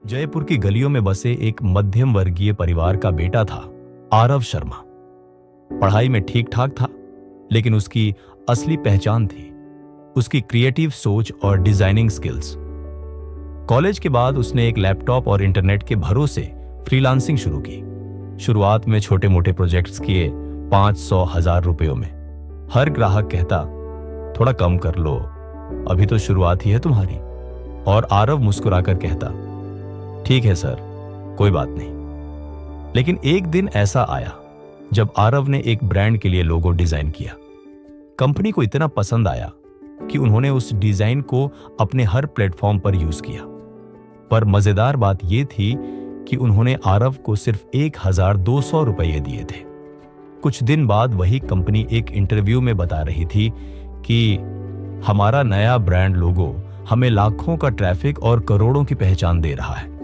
जयपुर की गलियों में बसे एक मध्यम वर्गीय परिवार का बेटा था आरव शर्मा। पढ़ाई में ठीक ठाक था, लेकिन उसकी असली पहचान थी उसकी क्रिएटिव सोच और डिजाइनिंग स्किल्स। कॉलेज के बाद उसने एक लैपटॉप और इंटरनेट के भरोसे फ्रीलांसिंग शुरू की। शुरुआत में छोटे मोटे प्रोजेक्ट्स किए 500,000 रुपयों में। हर ग्राहक कहता, थोड़ा कम कर लो, अभी तो शुरुआत ही है तुम्हारी। और आरव मुस्कुराकर कहता, ठीक है सर, कोई बात नहीं। लेकिन एक दिन ऐसा आया जब आरव ने एक ब्रांड के लिए लोगो डिजाइन किया। कंपनी को इतना पसंद आया कि उन्होंने उस डिजाइन को अपने हर प्लेटफॉर्म पर यूज किया। पर मजेदार बात यह थी कि उन्होंने आरव को सिर्फ 1,200 रुपये दिए थे। कुछ दिन बाद वही कंपनी एक इंटरव्यू में बता रही थी कि हमारा नया ब्रांड लोगो हमें लाखों का ट्रैफिक और करोड़ों की पहचान दे रहा है।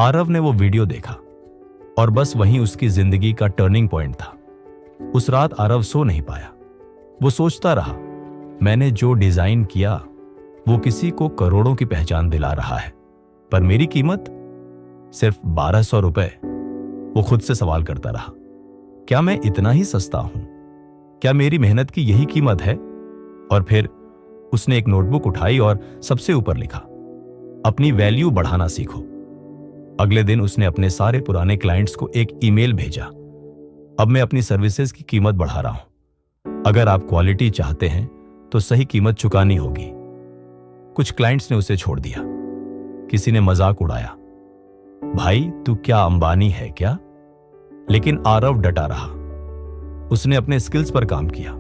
आरव ने वो वीडियो देखा और बस वहीं उसकी जिंदगी का टर्निंग पॉइंट था। उस रात आरव सो नहीं पाया। वो सोचता रहा, मैंने जो डिजाइन किया वो किसी को करोड़ों की पहचान दिला रहा है, पर मेरी कीमत सिर्फ 1,200 रुपए। वो खुद से सवाल करता रहा, क्या मैं इतना ही सस्ता हूं? क्या मेरी मेहनत की यही कीमत है? और फिर उसने एक नोटबुक उठाई और सबसे ऊपर लिखा, अपनी वैल्यू बढ़ाना सीखो। अगले दिन उसने अपने सारे पुराने क्लाइंट्स को एक ईमेल भेजा, अब मैं अपनी सर्विसेज की कीमत बढ़ा रहा हूं। अगर आप क्वालिटी चाहते हैं तो सही कीमत चुकानी होगी। कुछ क्लाइंट्स ने उसे छोड़ दिया, किसी ने मजाक उड़ाया, भाई तू क्या अंबानी है क्या? लेकिन आरव डटा रहा। उसने अपने स्किल्स पर काम किया,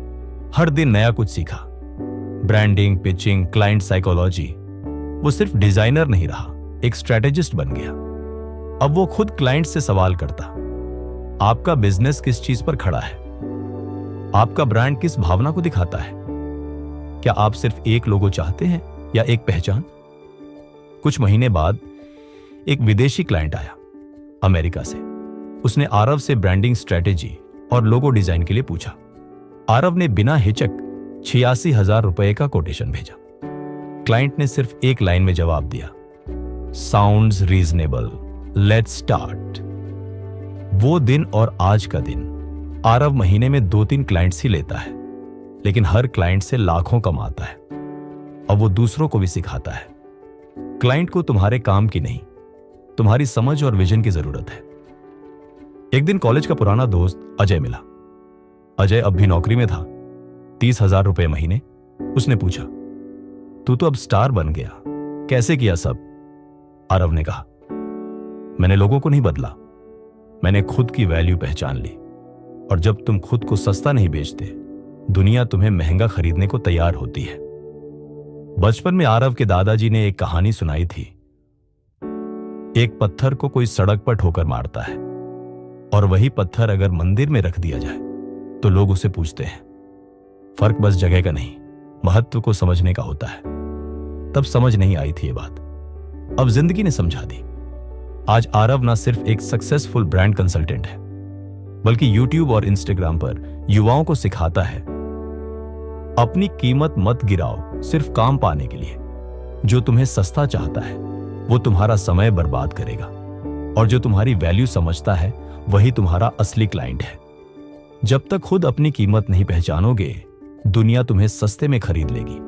हर दिन नया कुछ सीखा। Branding, pitching, client psychology. वो सिर्फ डिजाइनर नहीं रहा, एक स्ट्रेटेजिस्ट बन गया। अब वो खुद क्लाइंट से सवाल करता, आपका बिजनेस किस चीज पर खड़ा है? आपका ब्रांड किस भावना को दिखाता है? क्या आप सिर्फ एक लोगो चाहते हैं या एक पहचान? कुछ महीने बाद एक विदेशी क्लाइंट आया अमेरिका से। उसने आरव से ब्रांडिंग स्ट्रेटेजी और लोगो डिजाइन के लिए पूछा। आरव ने बिना हिचक 86,000 रुपए का कोटेशन भेजा। क्लाइंट ने सिर्फ एक लाइन में जवाब दिया, साउंड्स रीजनेबल, लेट्स स्टार्ट। वो दिन और आज का दिन आरव महीने में 2-3 क्लाइंट्स ही लेता है, लेकिन हर क्लाइंट से लाखों कमाता है। अब वो दूसरों को भी सिखाता है, क्लाइंट को तुम्हारे काम की नहीं, तुम्हारी समझ और विजन की जरूरत है। एक दिन कॉलेज का पुराना दोस्त अजय मिला। अजय अब भी नौकरी में था, 30,000 रुपए महीने। उसने पूछा, तू तो अब स्टार बन गया, कैसे किया सब? आरव ने कहा, मैंने लोगों को नहीं बदला, मैंने खुद की वैल्यू पहचान ली। और जब तुम खुद को सस्ता नहीं बेचते, दुनिया तुम्हें महंगा खरीदने को तैयार होती है। बचपन में आरव के दादाजी ने एक कहानी सुनाई थी। एक पत्थर को कोई सड़क पर ठोकर मारता है और वही पत्थर अगर मंदिर में रख दिया जाए तो लोग उसे पूछते हैं। फर्क बस जगह का नहीं, महत्व को समझने का होता है। तब समझ नहीं आई थी ये बात, अब जिंदगी ने समझा दी। आज आरव ना सिर्फ एक सक्सेसफुल ब्रांड कंसल्टेंट है, बल्कि यूट्यूब और इंस्टाग्राम पर युवाओं को सिखाता है, अपनी कीमत मत गिराओ सिर्फ काम पाने के लिए। जो तुम्हें सस्ता चाहता है वो तुम्हारा समय बर्बाद करेगा, और जो तुम्हारी वैल्यू समझता है वही तुम्हारा असली क्लाइंट है। जब तक खुद अपनी कीमत नहीं पहचानोगे, दुनिया तुम्हें सस्ते में खरीद लेगी।